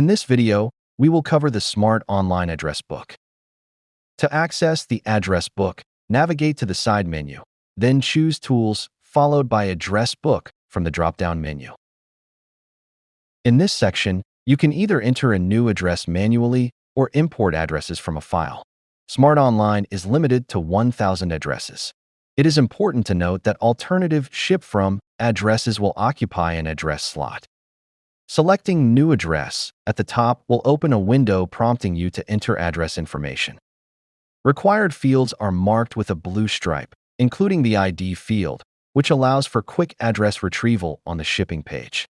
In this video, we will cover the S.M.A.R.T online address book. To access the address book, navigate to the side menu, then choose Tools, followed by Address Book from the drop-down menu. In this section, you can either enter a new address manually or import addresses from a file. S.M.A.R.T Online is limited to 1,000 addresses. It is important to note that alternative ship from addresses will occupy an address slot. Selecting New Address at the top will open a window prompting you to enter address information. Required fields are marked with a blue stripe, including the ID field, which allows for quick address retrieval on the shipping page.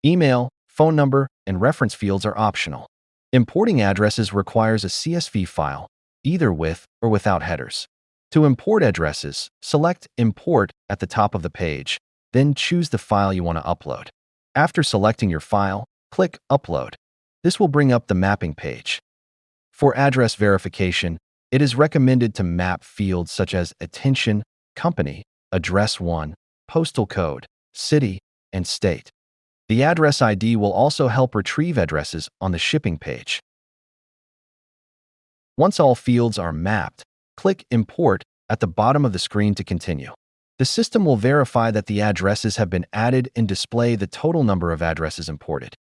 Email, phone number, and reference fields are optional. Importing addresses requires a CSV file, either with or without headers. To import addresses, select Import at the top of the page, then choose the file you want to upload. After selecting your file, click Upload. This will bring up the mapping page. For address verification, it is recommended to map fields such as attention, company, address 1, postal code, city, and state. The address ID will also help retrieve addresses on the shipping page. Once all fields are mapped, click Import at the bottom of the screen to continue. The system will verify that the addresses have been added and display the total number of addresses imported.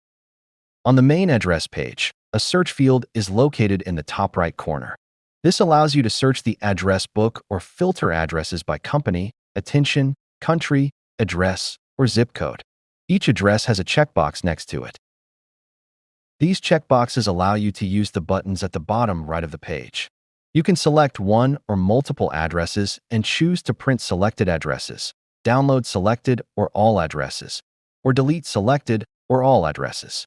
On the main address page, a search field is located in the top right corner. This allows you to search the address book or filter addresses by company, attention, country, address, or zip code. Each address has a checkbox next to it. These checkboxes allow you to use the buttons at the bottom right of the page. You can select one or multiple addresses and choose to print selected addresses, download selected or all addresses, or delete selected or all addresses.